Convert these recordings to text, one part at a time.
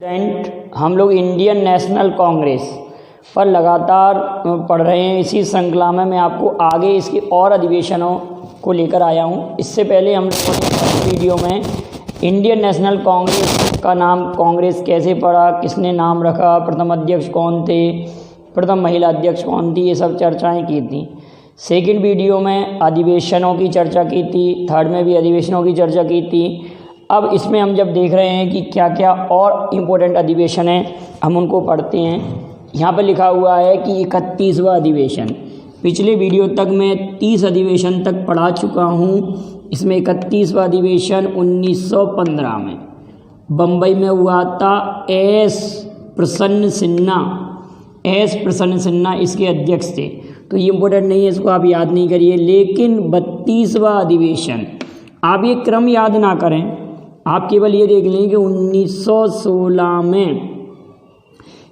Student, हम लोग Indian national Congress पर लगातार पढ़ रहे हैं। इसी श्रृंखला में मैं आपको आगे इसके और अधिवेशनों को लेकर आया हूं। इससे पहले हम लोग वीडियो में इंडियन नेशनल कांग्रेस का नाम कांग्रेस कैसे पड़ा, किसने नाम रखा, प्रथम अध्यक्ष कौन थे, प्रथम महिला अध्यक्ष कौन थी, ये सब चर्चाएं की थी। सेकंड वीडियो में अधिवेशनों की चर्चा की थी, थर्ड में भी अधिवेशनों की चर्चा की थी। अब इसमें हम जब देख रहे हैं कि क्या क्या और इम्पोर्टेंट अधिवेशन हैं, हम उनको पढ़ते हैं। यहाँ पर लिखा हुआ है कि 31वां अधिवेशन। पिछले वीडियो तक मैं 30 अधिवेशन तक पढ़ा चुका हूँ। इसमें 31वां अधिवेशन 1915 में बम्बई में हुआ था। एस प्रसन्न सिन्हा इसके अध्यक्ष थे। तो ये इम्पोर्टेंट नहीं है, इसको आप याद नहीं करिए। लेकिन 32वां अधिवेशन, आप ये क्रम याद ना करें, आप केवल ये देख लें कि 1916 में,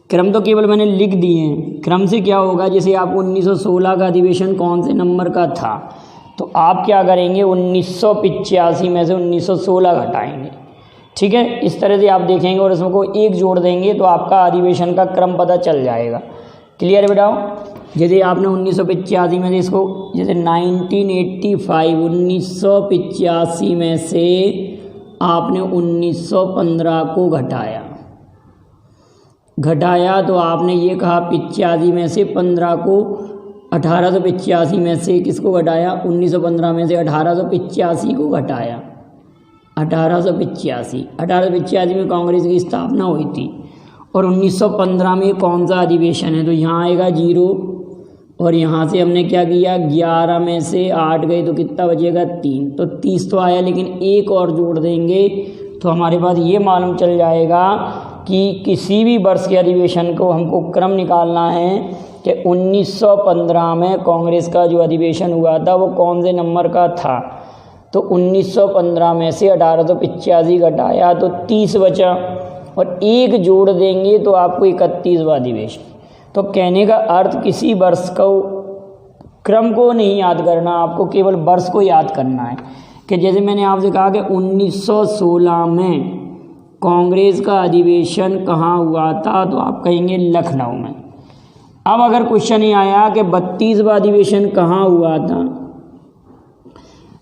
क्रम तो केवल मैंने लिख दिए हैं। क्रम से क्या होगा, जैसे आपको 1916 का अधिवेशन कौन से नंबर का था, तो आप क्या करेंगे 1985 में से 1916 घटाएंगे। ठीक है, इस तरह से आप देखेंगे और इसमें को एक जोड़ देंगे तो आपका अधिवेशन का क्रम पता चल जाएगा। क्लियर है बेटा? यदि आपने 1985 में से इसको, जैसे 1985 में से आपने 1915 को घटाया तो आपने ये कहा 85 में से 15 को, 1885 में से किसको घटाया, 1915 में से 1885 को घटाया। 1885 में कांग्रेस की स्थापना हुई थी। और 1915 में कौन सा अधिवेशन है, तो यहाँ आएगा 0 और यहाँ से हमने क्या किया, 11 में से 8 गए तो कितना बचेगा, 3। तो 30 तो आया, लेकिन एक और जोड़ देंगे तो हमारे पास ये मालूम चल जाएगा कि किसी भी वर्ष के अधिवेशन को हमको क्रम निकालना है कि 1915 में कांग्रेस का जो अधिवेशन हुआ था वो कौन से नंबर का था। तो 1915 में से 1885 घटाया तो 30 बचा और एक जोड़ देंगे तो आपको 31वां अधिवेशन। तो कहने का अर्थ किसी वर्ष को क्रम को नहीं याद करना, आपको केवल वर्ष को याद करना है। कि जैसे मैंने आपसे कहा कि 1916 में कांग्रेस का अधिवेशन कहाँ हुआ था, तो आप कहेंगे लखनऊ में। अब अगर क्वेश्चन ही आया कि 32वां अधिवेशन कहाँ हुआ था,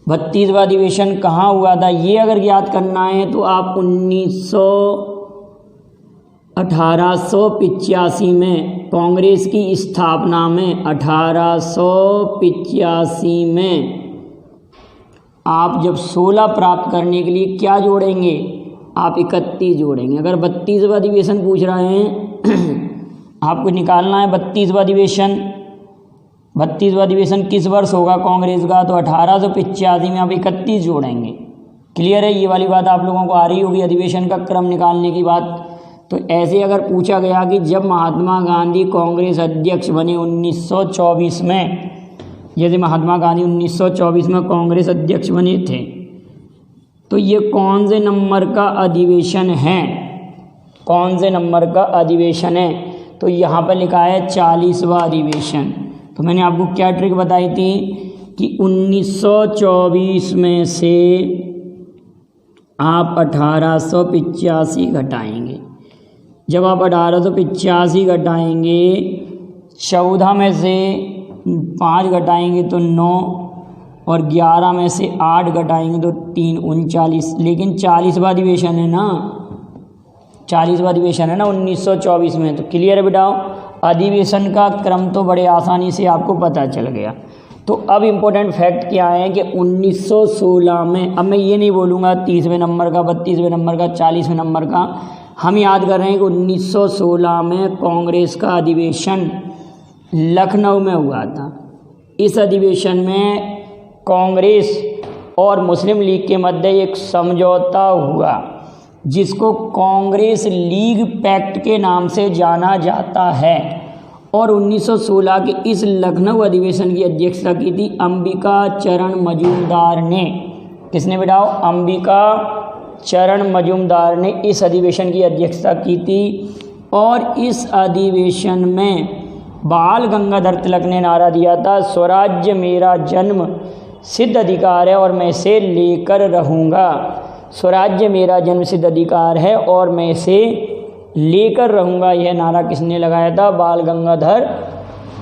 32वां अधिवेशन कहाँ हुआ था, ये अगर याद करना है तो आप 1885 में कांग्रेस की स्थापना में, 1885 में आप जब 16 प्राप्त करने के लिए क्या जोड़ेंगे, आप 31 जोड़ेंगे। अगर 32वां अधिवेशन पूछ रहे हैं आपको निकालना है 32वां अधिवेशन। 32वां अधिवेशन किस वर्ष होगा कांग्रेस का, तो 1885 में आप 31 जोड़ेंगे। क्लियर है? ये वाली बात आप लोगों को आ रही होगी अधिवेशन का क्रम निकालने की बात। तो ऐसे अगर पूछा गया कि जब महात्मा गांधी कांग्रेस अध्यक्ष बने 1924 में, यदि महात्मा गांधी 1924 में कांग्रेस अध्यक्ष बने थे, तो ये कौन से नंबर का अधिवेशन है, कौन से नंबर का अधिवेशन है, तो यहाँ पर लिखा है 40वां अधिवेशन। तो मैंने आपको क्या ट्रिक बताई थी कि 1924 में से आप 1885 घटाएंगे। जब आप 1885 घटाएंगे, 14 में से 5 घटाएंगे तो 9 और 11 में से 8 घटाएंगे तो 3, 39। लेकिन 40वां अधिवेशन है ना, 40वां अधिवेशन है ना 1924 में। तो क्लियर है बेटा? अधिवेशन का क्रम तो बड़े आसानी से आपको पता चल गया। तो अब इम्पोर्टेंट फैक्ट क्या है कि 1916 में, अब मैं ये नहीं बोलूँगा 30वें नंबर का, 32वें नंबर का, 40वें नंबर का, हम याद कर रहे हैं कि 1916 में कांग्रेस का अधिवेशन लखनऊ में हुआ था। इस अधिवेशन में कांग्रेस और मुस्लिम लीग के मध्य एक समझौता हुआ जिसको कांग्रेस लीग पैक्ट के नाम से जाना जाता है। और 1916 के इस लखनऊ अधिवेशन की अध्यक्षता की थी अंबिका चरण मजूमदार ने। किसने बेटाओ? अंबिका चरण मजूमदार ने इस अधिवेशन की अध्यक्षता की थी। और इस अधिवेशन में बाल गंगाधर तिलक ने नारा दिया था, स्वराज्य मेरा जन्म सिद्ध अधिकार है और मैं इसे लेकर रहूँगा। स्वराज्य मेरा जन्मसिद्ध अधिकार है और मैं इसे लेकर रहूँगा, यह नारा किसने लगाया था? बाल गंगाधर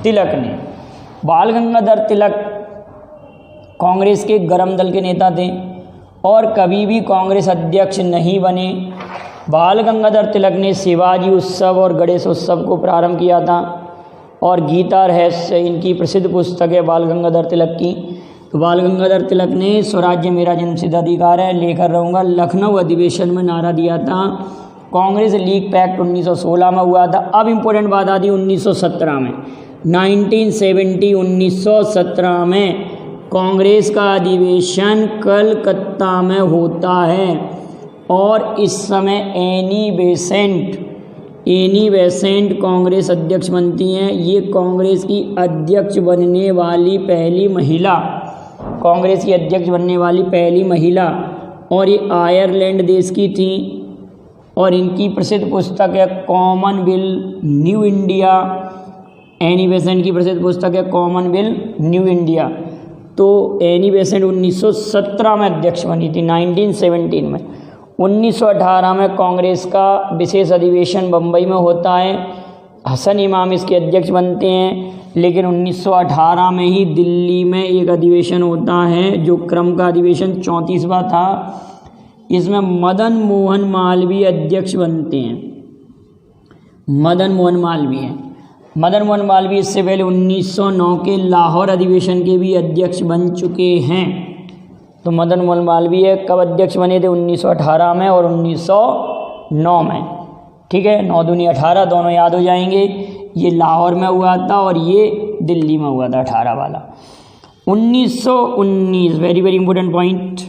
तिलक ने। बाल गंगाधर तिलक कांग्रेस के गरम दल के नेता थे और कभी भी कांग्रेस अध्यक्ष नहीं बने। बाल गंगाधर तिलक ने शिवाजी उत्सव और गणेश उत्सव को प्रारंभ किया था और गीता रहस्य इनकी प्रसिद्ध पुस्तक है बाल गंगाधर तिलक की। तो बाल गंगाधर तिलक ने स्वराज्य मेरा जन्मसिद्ध अधिकार है, लेकर रहूँगा, लखनऊ अधिवेशन में नारा दिया था। कांग्रेस लीग पैक्ट 1916 में हुआ था। अब इम्पोर्टेंट बात आती 1917 में, 1917 में कांग्रेस का अधिवेशन कलकत्ता में होता है और इस समय एनी बेसेंट कांग्रेस अध्यक्ष बनती हैं। ये कांग्रेस की अध्यक्ष बनने वाली पहली महिला, कांग्रेस की अध्यक्ष बनने वाली पहली महिला, और ये आयरलैंड देश की थी और इनकी प्रसिद्ध पुस्तक है Commonwealth new India. Annie Besant की प्रसिद्ध पुस्तक है कॉमनवेल्थ न्यू इंडिया। तो एनी बेसेंट 1917 में अध्यक्ष बनी थी, 1917 में। 1918 में कांग्रेस का विशेष अधिवेशन बम्बई में होता है, हसन इमाम इसके अध्यक्ष बनते हैं। लेकिन 1918 में ही दिल्ली में एक अधिवेशन होता है जो क्रम का अधिवेशन 34वां था। इसमें मदन मोहन मालवीय अध्यक्ष बनते हैं। मदन मोहन मालवीय इससे पहले 1909 के लाहौर अधिवेशन के भी अध्यक्ष बन चुके हैं। तो मदन मोहन मालवीय कब अध्यक्ष बने थे? 1918 में और 1909 में। ठीक है, 9 दूनी 18 दोनों याद हो जाएंगे। ये लाहौर में हुआ था और ये दिल्ली में हुआ था 18 वाला। 1919 very very important point,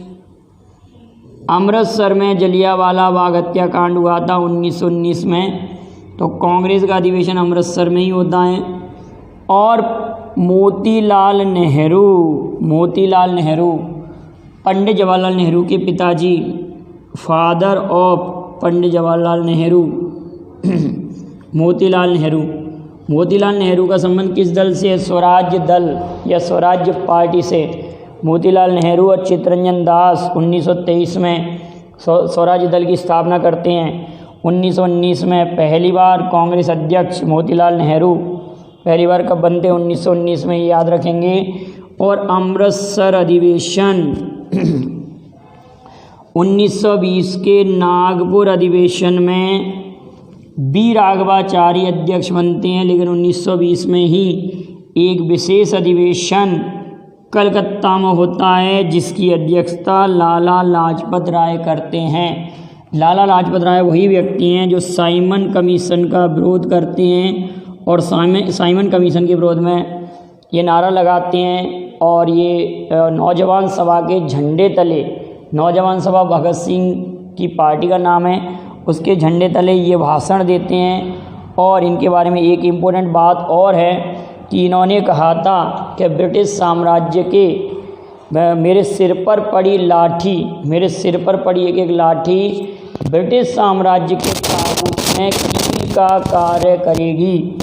Amritsar में जलियांवाला बाग हत्याकांड हुआ था 1919 में। तो कांग्रेस का अधिवेशन अमृतसर में ही होता है। और मोतीलाल नेहरू पंडित जवाहरलाल नेहरू के पिताजी, फादर ऑफ पंडित जवाहरलाल नेहरू, मोतीलाल नेहरू का संबंध किस दल से है? स्वराज्य दल या स्वराज्य पार्टी से। मोतीलाल नेहरू और चित्तरंजन दास 1923 में स्वराज्य दल की स्थापना करते हैं। 1919 में पहली बार कांग्रेस अध्यक्ष मोतीलाल नेहरू पहली बार कब बनते हैं? 1919 में, याद रखेंगे। और अमृतसर अधिवेशन 1920 के नागपुर अधिवेशन में बी राघवाचारी अध्यक्ष बनते हैं। लेकिन 1920 में ही एक विशेष अधिवेशन कलकत्ता में होता है जिसकी अध्यक्षता लाला लाजपत राय करते हैं। लाला लाजपत राय वही व्यक्ति हैं जो साइमन कमीशन का विरोध करते हैं और साइमन कमीशन के विरोध में ये नारा लगाते हैं। और ये नौजवान सभा के झंडे तले, नौजवान सभा भगत सिंह की पार्टी का नाम है, उसके झंडे तले ये भाषण देते हैं। और इनके बारे में एक इम्पोर्टेंट बात और है कि इन्होंने कहा था कि ब्रिटिश साम्राज्य के मेरे सिर पर पड़ी एक एक लाठी ब्रिटिश साम्राज्य के काबू में कील का कार्य करेगी।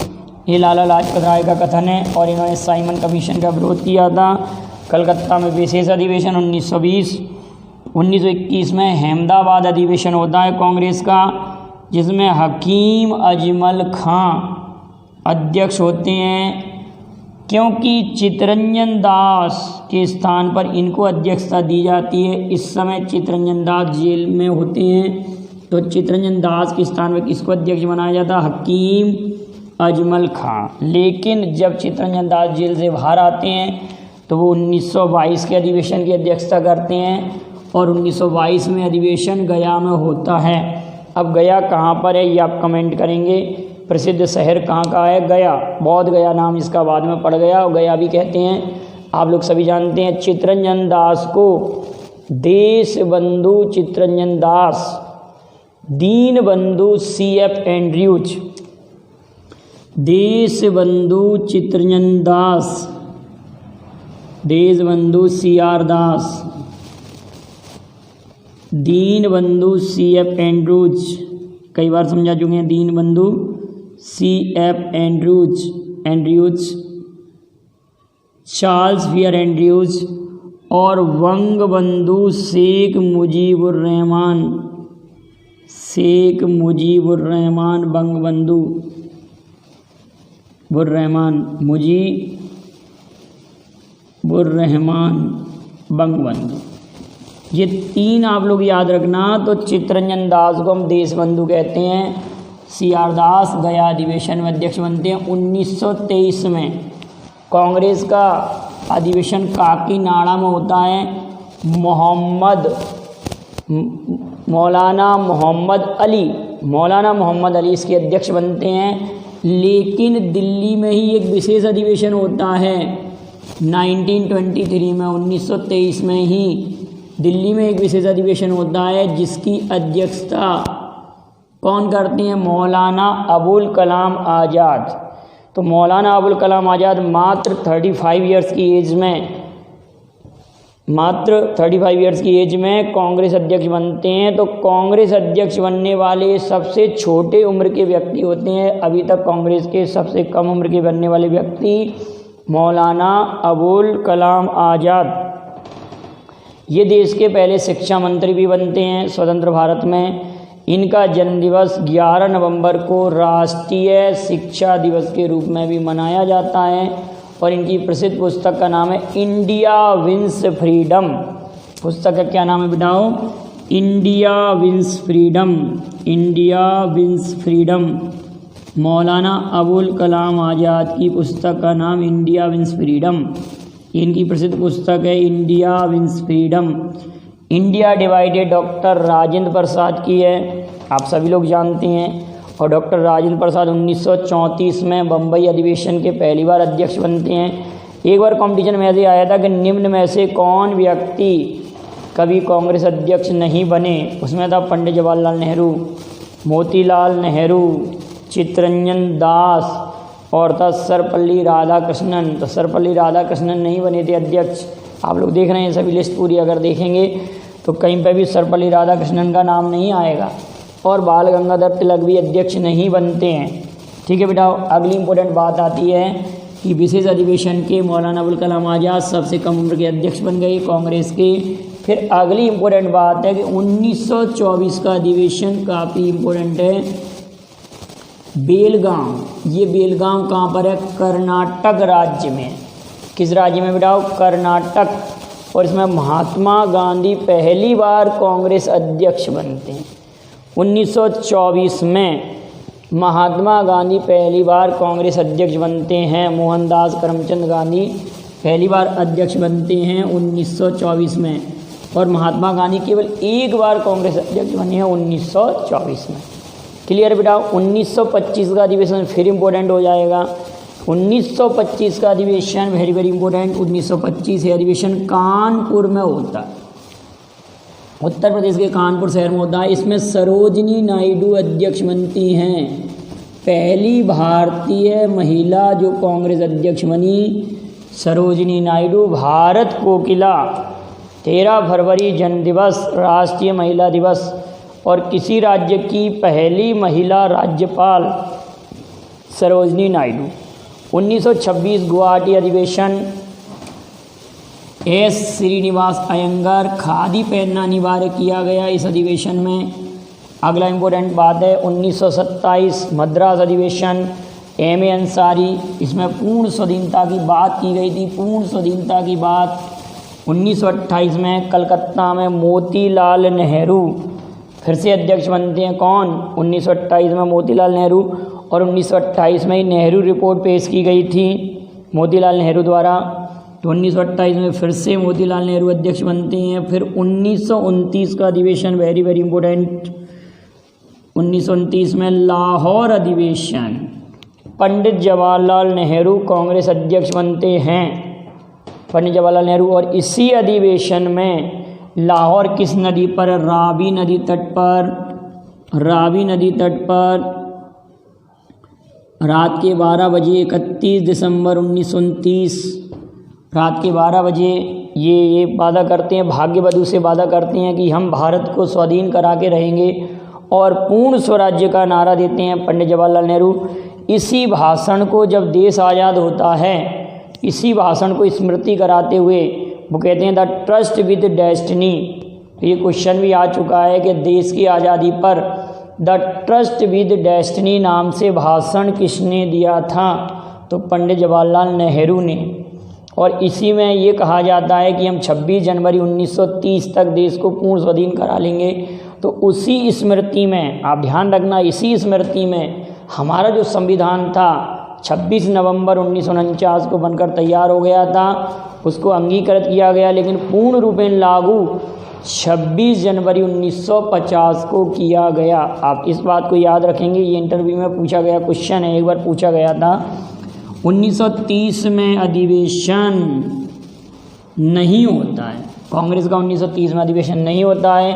ये लाला लाजपत राय का कथन है। और इन्होंने साइमन कमीशन का विरोध किया था। कलकत्ता में विशेष अधिवेशन 1920। 1921 में अहमदाबाद अधिवेशन होता है कांग्रेस का, जिसमें हकीम अजमल खां अध्यक्ष होते हैं। क्योंकि चित्तरंजन दास के स्थान पर इनको अध्यक्षता दी जाती है। इस समय चित्तरंजन दास जेल में होते हैं, तो चित्तरंजन दास के स्थान पर किसको अध्यक्ष बनाया जाता? हकीम अजमल खां। लेकिन जब चित्तरंजन दास जेल से बाहर आते हैं तो वो 1922 के अधिवेशन की अध्यक्षता करते हैं और 1922 में अधिवेशन गया में होता है। अब गया कहाँ पर है ये आप कमेंट करेंगे। प्रसिद्ध शहर कहाँ का है? गया, बौद्ध गया नाम इसका बाद में पड़ गया और गया भी कहते हैं। आप लोग सभी जानते हैं। चित्तरंजन दास को देश बंधु चित्तरंजन दास, दीन बंधु CF एंड्रयूज, देश बंधु चित्तरंजन दास, देश बंधु CR दास, दीन बंधु CF एंड्रयूज, कई बार समझा चुके हैं। दीन बंधु CF Andrews, Charles fear Andrews और वंग बंधु शेख मुजीबुर रहमान, शेख मुजीबुर्रहमान बंगबंधु, मुजीबुर्रहमान बंगबंधु। ये 3 आप लोग याद रखना। तो चित्तरंजन दास को हम देश बंधु कहते हैं। CR दास गया अधिवेशन में अध्यक्ष बनते हैं 1923 में। कांग्रेस का अधिवेशन काकीनाडा में होता है। मौलाना मोहम्मद अली इसके अध्यक्ष बनते हैं। लेकिन दिल्ली में ही एक विशेष अधिवेशन होता है 1923 में, 1923 में ही दिल्ली में एक विशेष अधिवेशन होता है जिसकी अध्यक्षता कौन करते हैं? मौलाना अबुल कलाम आज़ाद। तो मौलाना अबुल कलाम आज़ाद मात्र 35 इयर्स की एज में कांग्रेस अध्यक्ष बनते हैं। तो कांग्रेस अध्यक्ष बनने वाले सबसे छोटे उम्र के व्यक्ति होते हैं अभी तक कांग्रेस के सबसे कम उम्र के बनने वाले व्यक्ति मौलाना अबुल कलाम आज़ाद। ये देश के पहले शिक्षा मंत्री भी बनते हैं स्वतंत्र भारत में। इनका जन्मदिवस 11 नवंबर को राष्ट्रीय शिक्षा दिवस के रूप में भी मनाया जाता है। और इनकी प्रसिद्ध पुस्तक का नाम है इंडिया विंस फ्रीडम। पुस्तक का क्या नाम है बिटाओ? India wins freedom. Maulana Abul Kalam Azad की पुस्तक का नाम इंडिया विंस फ्रीडम। इनकी प्रसिद्ध पुस्तक है India wins freedom. India divided doctor Rajendra Prasad की है, आप सभी लोग जानते हैं। और डॉक्टर राजेंद्र प्रसाद 1934 में बम्बई अधिवेशन के पहली बार अध्यक्ष बनते हैं। एक बार कंपटीशन में ऐसे आया था कि निम्न में से कौन व्यक्ति कभी कांग्रेस अध्यक्ष नहीं बने। उसमें था पंडित जवाहरलाल नेहरू, मोतीलाल नेहरू, चित्तरंजन दास और था सर्वपल्ली राधाकृष्णन। तो सर्वपल्ली राधाकृष्णन नहीं बने थे अध्यक्ष। आप लोग देख रहे हैं सभी लिस्ट पूरी अगर देखेंगे तो कहीं पर भी सर्वपल्ली राधाकृष्णन का नाम नहीं आएगा। और बाल गंगाधर तिलक भी अध्यक्ष नहीं बनते हैं। ठीक है बेटा। अगली इंपॉर्टेंट बात आती है कि विशेष अधिवेशन के मौलाना अबुल कलाम आज़ाद सबसे कम उम्र के अध्यक्ष बन गए कांग्रेस के। फिर अगली इंपॉर्टेंट बात है कि 1924 का अधिवेशन काफ़ी इम्पोर्टेंट है। बेलगांव, ये बेलगांव कहाँ पर है? कर्नाटक राज्य में। किस राज्य में बेटा? कर्नाटक। और इसमें महात्मा गांधी पहली बार कांग्रेस अध्यक्ष बनते हैं। 1924 में महात्मा गांधी पहली बार कांग्रेस अध्यक्ष बनते हैं। मोहनदास करमचंद गांधी पहली बार अध्यक्ष बनते हैं 1924 में। और महात्मा गांधी केवल एक बार कांग्रेस अध्यक्ष बने हैं 1924 में। क्लियर बेटा। 1925 का अधिवेशन फिर इम्पोर्टेंट हो जाएगा। 1925 का अधिवेशन वेरी वेरी इंपॉर्टेंट। 1925 ये अधिवेशन कानपुर में होता है, उत्तर प्रदेश के कानपुर शहर में होता है। इसमें सरोजिनी नायडू अध्यक्ष बनती हैं। पहली भारतीय महिला जो कांग्रेस अध्यक्ष बनी सरोजिनी नायडू। भारत कोकिला, 13 फरवरी जन्म दिवस, राष्ट्रीय महिला दिवस। और किसी राज्य की पहली महिला राज्यपाल सरोजिनी नायडू। 1926 गुवाहाटी अधिवेशन, एस श्रीनिवास अयंगार, खादी पहनना अनिवार्य किया गया इस अधिवेशन में। अगला इम्पोर्टेंट बात है 1927 मद्रास अधिवेशन, एम ए अंसारी, इसमें पूर्ण स्वाधीनता की बात की गई थी, पूर्ण स्वाधीनता की बात। 1928 में कलकत्ता में मोतीलाल नेहरू फिर से अध्यक्ष बनते हैं। कौन? 1928 में मोतीलाल नेहरू। और 1928 में ही नेहरू रिपोर्ट पेश की गई थी मोतीलाल नेहरू द्वारा। तो 1928 में फिर से मोतीलाल नेहरू अध्यक्ष बनते हैं। फिर 1929 का अधिवेशन वेरी वेरी इंपॉर्टेंट। 1929 में लाहौर अधिवेशन, पंडित जवाहरलाल नेहरू कांग्रेस अध्यक्ष बनते हैं, पंडित जवाहरलाल नेहरू। और इसी अधिवेशन में लाहौर किस नदी पर? रावी नदी तट पर, रावी नदी तट पर रात के 12 बजे 31 दिसंबर 1929 रात के 12 बजे ये वादा करते हैं, भाग्य बधू से वादा करते हैं कि हम भारत को स्वाधीन करा के रहेंगे और पूर्ण स्वराज्य का नारा देते हैं पंडित जवाहरलाल नेहरू। इसी भाषण को जब देश आज़ाद होता है, इसी भाषण को स्मृति कराते हुए वो कहते हैं द ट्रस्ट विद डेस्टिनी। ये क्वेश्चन भी आ चुका है कि देश की आज़ादी पर द ट्रस्ट विद डेस्टिनी नाम से भाषण किसने दिया था? तो पंडित जवाहरलाल नेहरू ने। और इसी में ये कहा जाता है कि हम 26 जनवरी 1930 तक देश को पूर्ण स्वाधीन करा लेंगे। तो उसी स्मृति में आप ध्यान रखना, इसी स्मृति में हमारा जो संविधान था 26 नवंबर 1949 को बनकर तैयार हो गया था, उसको अंगीकृत किया गया, लेकिन पूर्ण रूपेण लागू 26 जनवरी 1950 को किया गया। आप इस बात को याद रखेंगे, ये इंटरव्यू में पूछा गया क्वेश्चन है, एक बार पूछा गया था। 1930 में अधिवेशन नहीं होता है, कांग्रेस का 1930 में अधिवेशन नहीं होता है,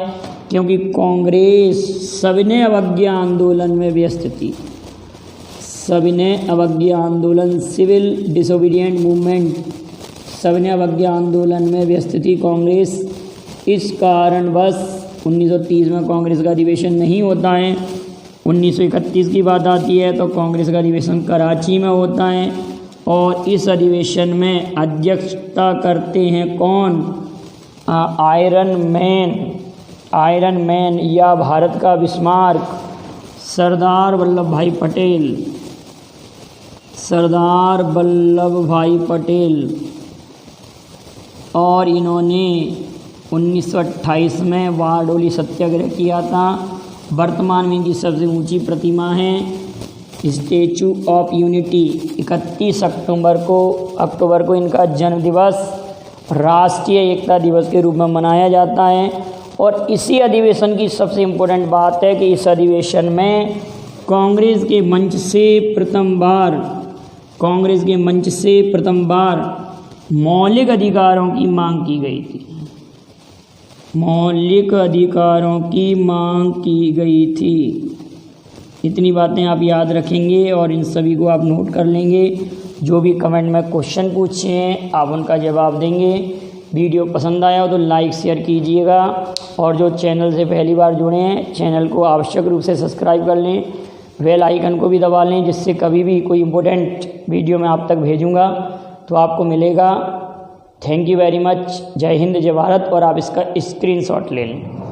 क्योंकि कांग्रेस सविनय अवज्ञा आंदोलन में व्यस्त थी। सविनय अवज्ञा आंदोलन, सिविल डिसोबीडिएंट मूवमेंट, सविनय अवज्ञा आंदोलन में व्यस्त थी कांग्रेस। इस कारणवश 1930 में कांग्रेस का अधिवेशन नहीं होता है। 1931 की बात आती है तो कांग्रेस का अधिवेशन कराची में होता है, और इस अधिवेशन में अध्यक्षता करते हैं कौन? आयरन मैन या भारत का बिस्मार्क, सरदार वल्लभ भाई पटेल। सरदार वल्लभ भाई पटेल, और इन्होंने 1928 में बारडोली सत्याग्रह किया था। वर्तमान में इनकी सबसे ऊंची प्रतिमा है स्टैचू ऑफ यूनिटी। 31 अक्टूबर को इनका जन्म दिवस राष्ट्रीय एकता दिवस के रूप में मनाया जाता है। और इसी अधिवेशन की सबसे इम्पोर्टेंट बात है कि इस अधिवेशन में कांग्रेस के मंच से प्रथम बार मौलिक अधिकारों की मांग की गई थी। मौलिक अधिकारों की मांग की गई थी। इतनी बातें आप याद रखेंगे और इन सभी को आप नोट कर लेंगे। जो भी कमेंट में क्वेश्चन पूछे हैं आप उनका जवाब देंगे। वीडियो पसंद आया हो तो लाइक शेयर कीजिएगा, और जो चैनल से पहली बार जुड़े हैं चैनल को आवश्यक रूप से सब्सक्राइब कर लें, बेल आइकन को भी दबा लें, जिससे कभी भी कोई इम्पोर्टेंट वीडियो मैं आप तक भेजूँगा तो आपको मिलेगा। Thank you very much. जय हिंद, जय भारत। और आप इसका स्क्रीनशॉट ले लें।